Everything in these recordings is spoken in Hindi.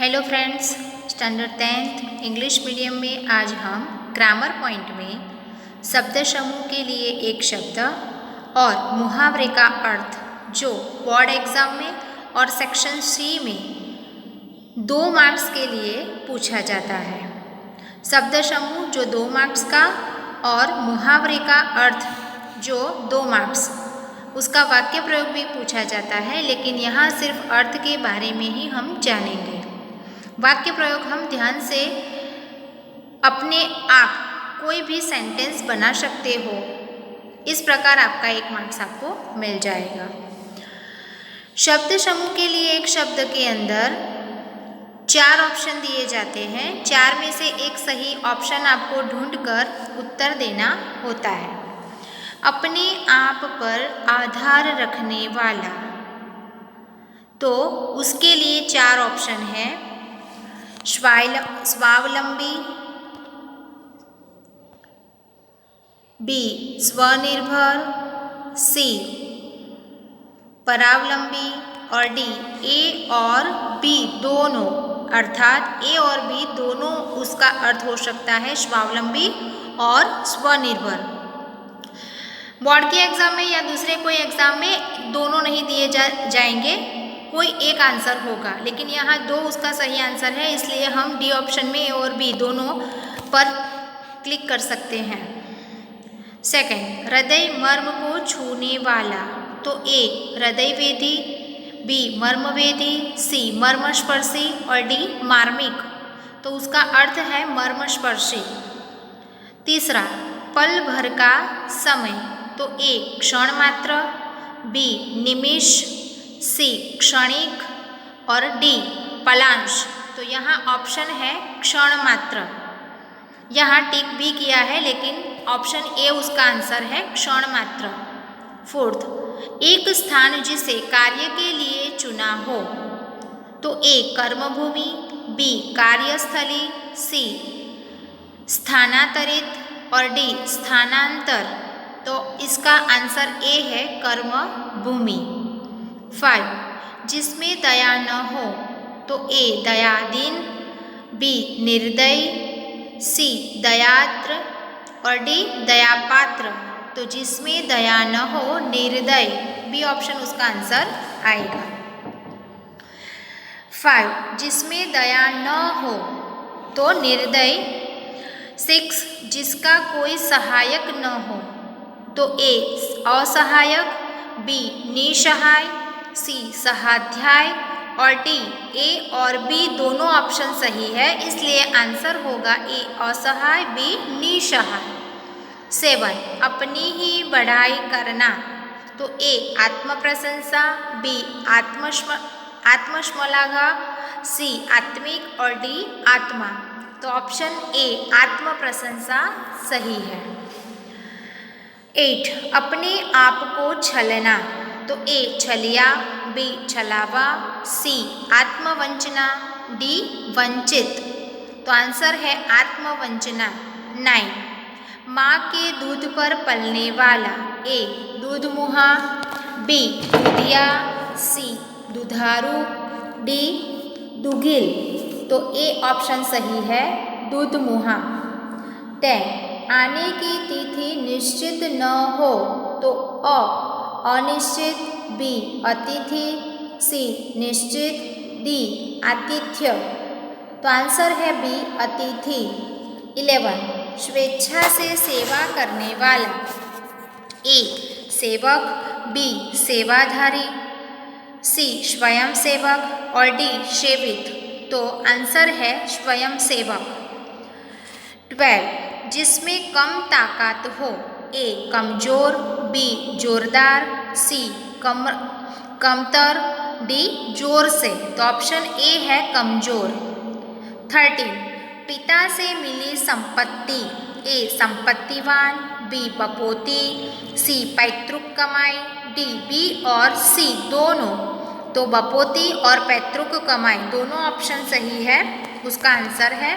Hello friends, standard 10th English medium में आज हम ग्रामर पॉइंट में शब्द समूह के लिए एक शब्द और मुहावरे का अर्थ जो बोर्ड एग्जाम में और सेक्शन सी में 2 मार्क्स के लिए पूछा जाता है। शब्द समूह जो 2 मार्क्स का और मुहावरे का अर्थ जो 2 मार्क्स, उसका वाक्य प्रयोग भी पूछा जाता है, लेकिन यहाँ सिर्फ अर्थ के बारे में ही हम जानेंगे। वाक्य प्रयोग हम ध्यान से अपने आप कोई भी सेंटेंस बना सकते हो, इस प्रकार आपका 1 मार्क्स आपको मिल जाएगा। शब्द समूह के लिए एक शब्द के अंदर 4 ऑप्शन दिए जाते हैं। 4 में से एक सही ऑप्शन आपको ढूंढकर उत्तर देना होता है। अपने आप पर आधार रखने वाला, तो उसके लिए 4 ऑप्शन है। स्वावलंबी, बी स्वनिर्भर, सी परावलंबी और डी ए और बी दोनों, अर्थात ए और बी दोनों उसका अर्थ हो सकता है स्वावलंबी और स्वनिर्भर। बोर्ड के एग्जाम में या दूसरे कोई एग्जाम में दोनों नहीं दिए जाएंगे, कोई एक आंसर होगा, लेकिन यहाँ 2 उसका सही आंसर है, इसलिए हम डी ऑप्शन में ए और बी दोनों पर क्लिक कर सकते हैं। सेकंड, हृदय मर्म को छूने वाला, तो ए हृदय वेदी, बी मर्मवेदी, सी मर्मस्पर्शी और डी मार्मिक, तो उसका अर्थ है मर्मस्पर्शी। तीसरा, पल भर का समय, तो ए क्षण मात्र, बी निमिष, सी क्षणिक और डी पलांश, तो यहाँ ऑप्शन है क्षण मात्र। यहाँ टिक भी किया है, लेकिन ऑप्शन ए उसका आंसर है क्षण मात्र। फोर्थ, एक स्थान जिसे कार्य के लिए चुना हो, तो ए कर्मभूमि, बी कार्यस्थली, सी स्थानांतरित और डी स्थानांतर, तो इसका आंसर ए है कर्मभूमि। 5, जिसमें दया न हो, तो ए दयादीन, बी निर्दयी, सी दयाद्र और डी दयापात्र, तो जिसमें दया न हो निर्दय, बी ऑप्शन उसका आंसर आएगा। 5, जिसमें दया न हो तो निर्दय। 6, जिसका कोई सहायक न हो, तो ए असहायक, बी निसहाय, सी सहाध्याय और डी ए और बी दोनों ऑप्शन सही है, इसलिए आंसर होगा ए असहाय, बी निसहाय। 7, अपनी ही बढ़ाई करना, तो ए आत्म प्रशंसा, बी आत्मश्लाघा, सी आत्मिक और डी आत्मा, तो ऑप्शन ए आत्म प्रशंसा सही है। 8, अपने आप को छलना, तो ए छलिया, बी छलावा, सी आत्मवंचना, डी वंचित, तो आंसर है आत्मवंचना। 9, माँ के दूध पर पलने वाला, ए दूधमुहा, बी दूधिया, सी दुधारू, डी दुगिल, तो ए ऑप्शन सही है दूधमुहा। 10, आने की तिथि निश्चित न हो, तो अ अनिश्चित, बी अतिथि, सी निश्चित, डी आतिथ्य, तो आंसर है बी अतिथि। 11, स्वेच्छा से सेवा करने वाला, ए सेवक, बी सेवाधारी, सी स्वयं सेवक और डी सेवित, तो आंसर है स्वयं सेवक। 12, जिसमें कम ताकत हो, ए कमजोर, बी जोरदार, सी कमतर, डी जोर से, तो ऑप्शन ए है कमजोर। 13, पिता से मिली संपत्ति, ए संपत्तिवान, बी बपोती, सी पैतृक कमाई, डी बी और सी दोनों, तो बपोती और पैतृक कमाई दोनों ऑप्शन सही है, उसका आंसर है।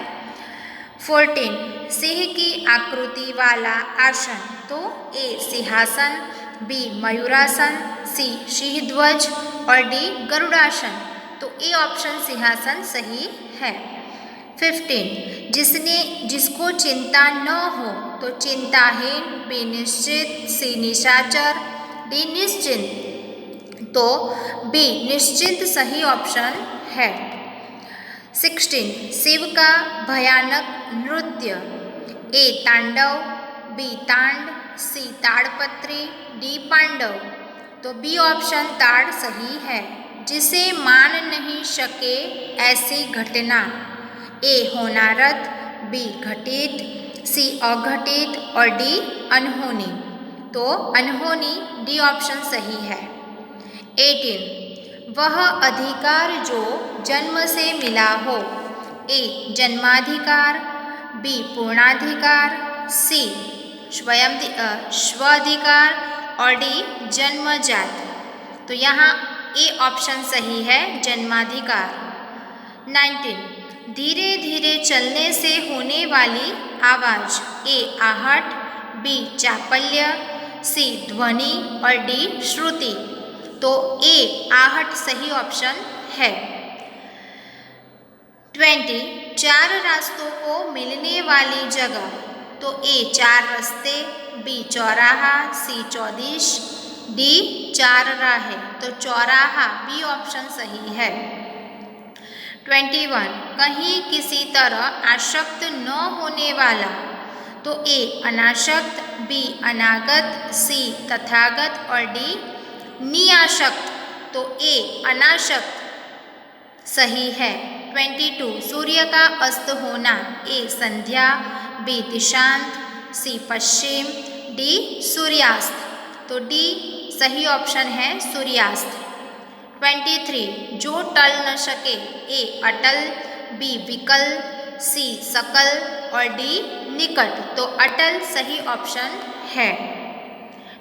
14, सिंह की आकृति वाला आसन, तो ए सिंहासन, बी मयूरासन, सी सिंहध्वज और डी गरुड़ासन, तो ए ऑप्शन सिंहासन सही है। 15 जिसको चिंता न हो, तो चिंताहीन, बी निश्चित, सी निशाचर, डी निश्चिंत, तो बी निश्चिंत सही ऑप्शन है। 16 शिव का भयानक नृत्य, ए तांडव, बी तांड, सी ताड़पत्री, डी पांडव, तो बी ऑप्शन ताड़ सही है। जिसे मान नहीं सके ऐसी घटना, ए होनारत, बी घटित, सी अघटित और डी अनहोनी, तो अनहोनी डी ऑप्शन सही है। 18 वह अधिकार जो जन्म से मिला हो, ए जन्माधिकार, बी पूर्णाधिकार, सी स्वाधिकार और डी जन्मजात, तो यहाँ ए ऑप्शन सही है जन्माधिकार। 19 धीरे धीरे चलने से होने वाली आवाज, ए आहट, बी चापल्य, सी ध्वनि और डी श्रुति, तो ए आहट सही ऑप्शन है। 20 चार रास्तों को मिलने वाली जगह, तो ए चार रास्ते, बी चौराहा, सी चौदिश, डी चार राहें, तो चौराहा बी ऑप्शन सही है। 21 कहीं किसी तरह आसक्त न होने वाला, तो ए अनासक्त, बी अनागत, सी तथागत और डी नियासक्त, तो ए अनासक्त सही है। 22 सूर्य का अस्त होना, ए संध्या, बी दिशांत, सी पश्चिम, डी सूर्यास्त, तो डी सही ऑप्शन है सूर्यास्त। 23 जो टल न सके, ए अटल, बी विकल, सी सकल और डी निकट, तो अटल सही ऑप्शन है।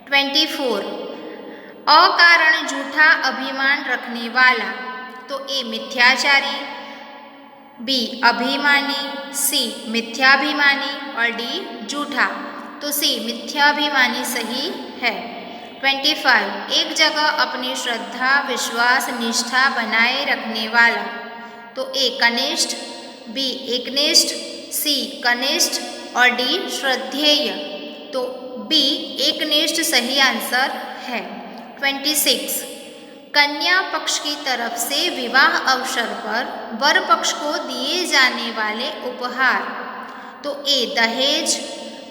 24 अकारण झूठा अभिमान रखने वाला, तो ए मिथ्याचारी, बी अभिमानी, सी मिथ्याभिमानी और डी झूठा, तो सी मिथ्याभिमानी सही है। 25 एक जगह अपनी श्रद्धा, विश्वास, निष्ठा बनाए रखने वाला, तो ए कनिष्ठ, बी एकनिष्ठ, सी कनिष्ठ और डी श्रद्धेय, तो बी एकनिष्ठ सही आंसर है। 26 कन्या पक्ष की तरफ से विवाह अवसर पर वर पक्ष को दिए जाने वाले उपहार, तो ए दहेज,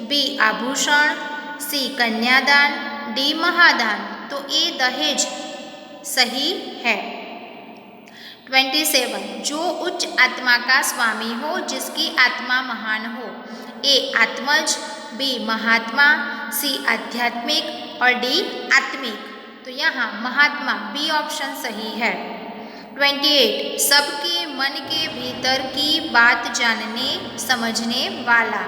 बी आभूषण, सी कन्यादान, डी महादान, तो ए दहेज सही है। 27 जो उच्च आत्मा का स्वामी हो, जिसकी आत्मा महान हो, ए आत्मज, बी महात्मा, सी आध्यात्मिक और डी आत्मिक, तो यहाँ महात्मा बी ऑप्शन सही है। 28 सबके मन के भीतर की बात जानने समझने वाला,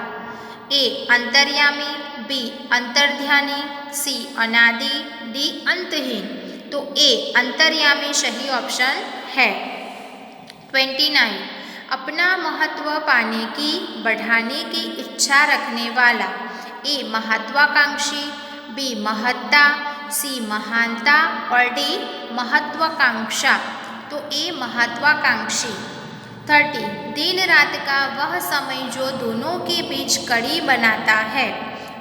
ए अंतर्यामी, बी अंतर्ध्यानी, सी अनादि, डी अंतहीन, तो ए अंतर्यामी सही ऑप्शन है। 29 अपना महत्व पाने की, बढ़ाने की इच्छा रखने वाला, ए महत्वाकांक्षी, बी महत्ता, सी महानता और डी महत्वाकांक्षा, तो ए महत्वाकांक्षी। 30 दिन रात का वह समय जो दोनों के बीच कड़ी बनाता है,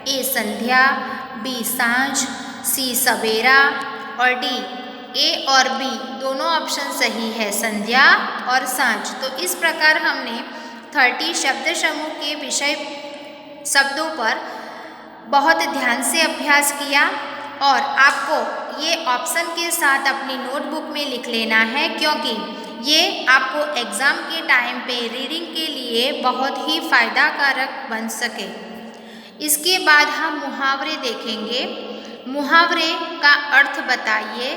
ए संध्या, बी सांझ, सी सवेरा और डी ए और बी दोनों ऑप्शन सही है, संध्या और सांझ। तो इस प्रकार हमने 30 शब्द समूह के विषय शब्दों पर बहुत ध्यान से अभ्यास किया और आपको ये ऑप्शन के साथ अपनी नोटबुक में लिख लेना है, क्योंकि ये आपको एग्ज़ाम के टाइम पे रीडिंग के लिए बहुत ही फ़ायदा कारक बन सके। इसके बाद हम मुहावरे देखेंगे। मुहावरे का अर्थ बताइए।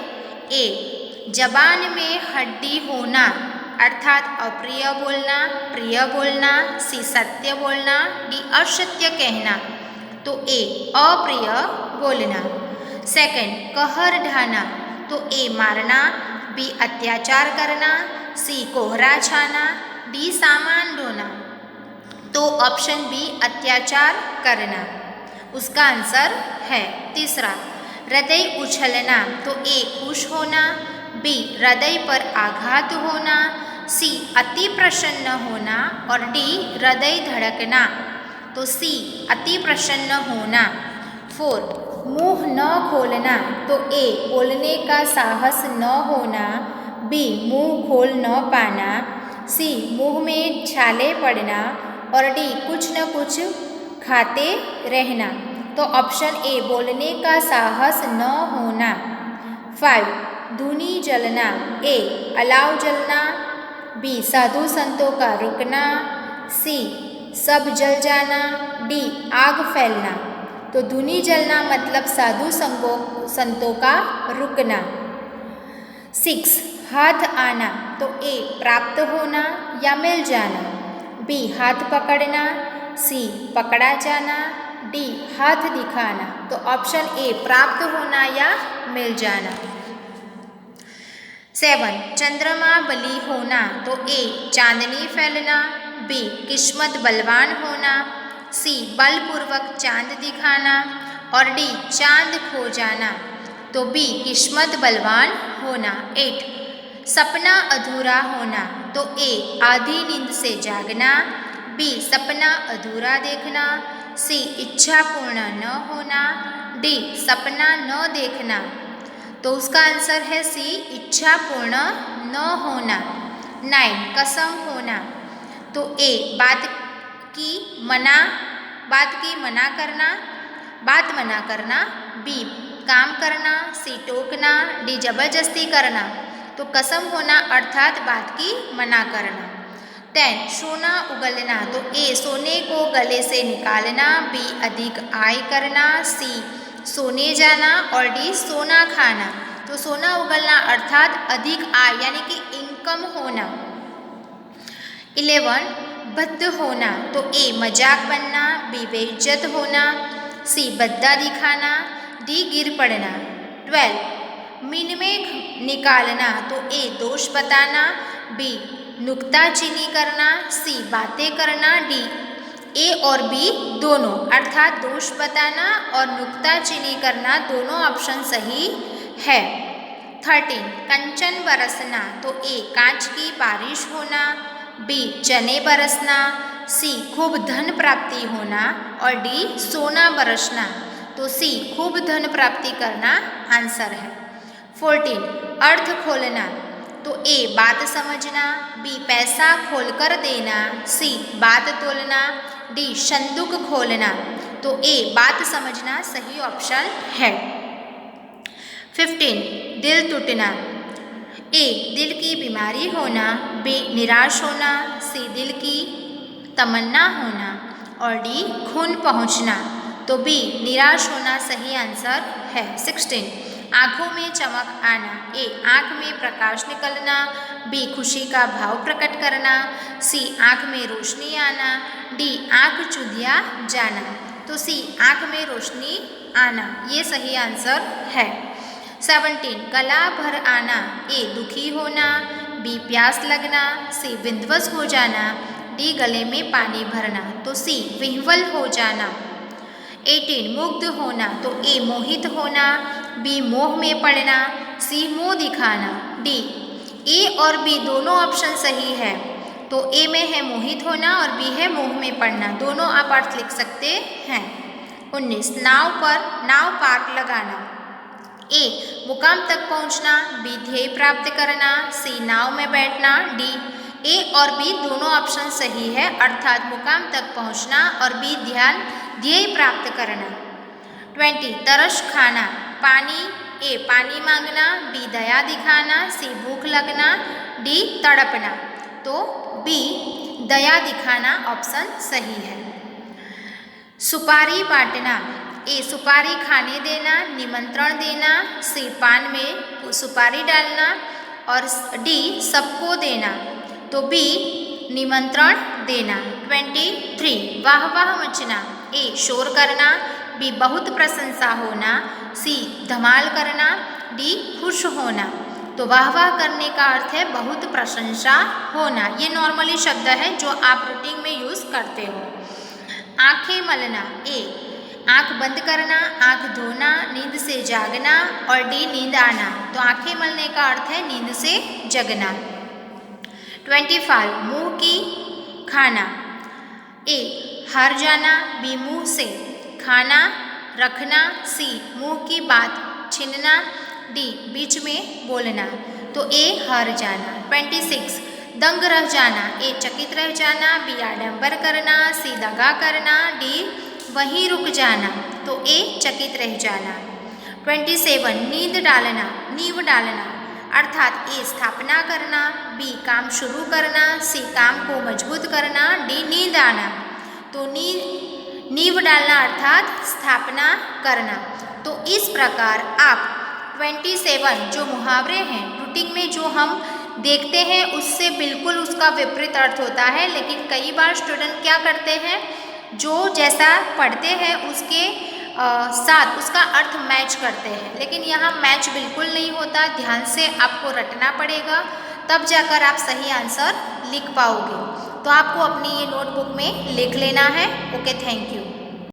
ए जबान में हड्डी होना अर्थात अप्रिय बोलना, प्रिय बोलना, सी सत्य बोलना, डी असत्य कहना, तो ए अप्रिय बोलना। सेकंड कहर ढाना, तो ए मारना, बी अत्याचार करना, सी कोहरा छाना, डी सामान ढोना, तो ऑप्शन बी अत्याचार करना उसका आंसर है। तीसरा हृदय उछलना, तो ए खुश होना, बी हृदय पर आघात होना, सी अति प्रसन्न होना और डी हृदय धड़कना। तो सी अति प्रसन्न होना। 4 मुंह न खोलना, तो ए बोलने का साहस न होना, बी मुंह खोल न पाना, सी मुंह में छाले पड़ना और डी कुछ न कुछ खाते रहना। तो ऑप्शन ए बोलने का साहस न होना। 5 धुनी जलना, ए अलाव जलना, बी साधु संतों का रुकना, सी सब जल जाना, डी आग फैलना। तो धुनी जलना मतलब साधु संतों का रुकना। 6 हाथ आना, तो ए प्राप्त होना या मिल जाना, बी हाथ पकड़ना, सी पकड़ा जाना, डी हाथ दिखाना। तो ऑप्शन ए प्राप्त होना या मिल जाना। 7 चंद्रमा बली होना, तो ए चांदनी फैलना, बी किस्मत बलवान होना, सी बलपूर्वक चांद दिखाना और डी चांद खो जाना। तो बी किस्मत बलवान होना। 8 सपना अधूरा होना, तो ए आधी नींद से जागना, बी सपना अधूरा देखना, सी इच्छा पूर्ण न होना, डी सपना न देखना। तो उसका आंसर है सी इच्छा पूर्ण न होना। 9 कसम होना, तो ए बात की मना करना, बी काम करना, सी टोकना, डी जबरदस्ती करना। तो कसम होना अर्थात बात की मना करना। 10 सोना उगलना, तो ए सोने को गले से निकालना, बी अधिक आय करना, सी सोने जाना और डी सोना खाना। तो सोना उगलना अर्थात अधिक आय यानी कि इनकम होना। 11 बद्ध होना, तो ए मजाक बनना, बी बेइज्जत होना, सी बद्दा दिखाना, डी गिर पड़ना। 12 मिनमें निकालना, तो ए दोष बताना, बी नुक्ताचीनी करना, सी बातें करना, डी ए और बी दोनों अर्थात दोष बताना और नुक्ताचीनी करना दोनों ऑप्शन सही है। 13 कंचन बरसना, तो ए कांच की बारिश होना, बी चने बरसना, सी खूब धन प्राप्ति होना और डी सोना बरसना। तो सी खूब धन प्राप्ति करना आंसर है। 14 अर्थ खोलना, तो ए बात समझना, बी पैसा खोलकर देना, सी बात तोलना, डी संदूक खोलना। तो ए बात समझना सही ऑप्शन है। 15 दिल टूटना, ए दिल की बीमारी होना, बी निराश होना, सी दिल की तमन्ना होना और डी खून पहुंचना। तो बी निराश होना सही आंसर है। 16 आँखों में चमक आना, ए आँख में प्रकाश निकलना, बी खुशी का भाव प्रकट करना, सी आँख में रोशनी आना, डी आँख चुदिया जाना। तो सी आँख में रोशनी आना ये सही आंसर है। 17 गला भर आना, ए दुखी होना, बी प्यास लगना, सी विंध्वस हो जाना, डी गले में पानी भरना। तो सी विह्वल हो जाना। 18 मुग्ध होना, तो ए मोहित होना, बी मोह में पड़ना, सी मुँह दिखाना, डी ए और बी दोनों ऑप्शन सही है। तो ए में है मोहित होना और बी है मोह में पड़ना, दोनों आप अर्थ लिख सकते हैं। 19 नाव पार लगाना, ए मुकाम तक पहुंचना, बी ध्येय प्राप्त करना, सी नाव में बैठना, डी ए और बी दोनों ऑप्शन सही है अर्थात मुकाम तक पहुंचना और बी ध्येय प्राप्त करना। 20 तरस खाना, पानी, ए पानी मांगना, बी दया दिखाना, सी भूख लगना, डी तड़पना। तो बी दया दिखाना ऑप्शन सही है। सुपारी बांटना, ए सुपारी खाने देना, निमंत्रण देना, सी पान में सुपारी डालना और डी सबको देना। तो बी निमंत्रण देना। 23 वाह वाह मचना, ए शोर करना, बी बहुत प्रशंसा होना, सी धमाल करना, डी खुश होना। तो वाह वाह करने का अर्थ है बहुत प्रशंसा होना, ये नॉर्मली शब्द है जो आप रूटीन में यूज़ करते हो। आंखें मलना, ए आँख बंद करना, आँख धोना, नींद से जागना और डी नींद आना। तो आँखें मलने का अर्थ है नींद से जगना। 25 मुंह की खाना। ए हार जाना, बी मुंह से खाना रखना, सी मुंह की बात छीनना, डी बीच में बोलना। तो ए हार जाना। 26 दंग रह जाना। ए चकित रह जाना, बी आडंबर करना, सी दगा करना, डी वहीं रुक जाना। तो ए चकित रह जाना। 27 नींद डालना, नींव डालना अर्थात ए स्थापना करना, बी काम शुरू करना, सी काम को मजबूत करना, डी नींद आना। तो नींव डालना अर्थात स्थापना करना। तो इस प्रकार आप 27 जो मुहावरे हैं रूटीन में जो हम देखते हैं उससे बिल्कुल उसका विपरीत अर्थ होता है, लेकिन कई बार स्टूडेंट क्या करते हैं, जो जैसा पढ़ते हैं उसके साथ उसका अर्थ मैच करते हैं, लेकिन यहाँ मैच बिल्कुल नहीं होता। ध्यान से आपको रटना पड़ेगा, तब जाकर आप सही आंसर लिख पाओगे। तो आपको अपनी ये नोटबुक में लिख लेना है। Okay, thank you.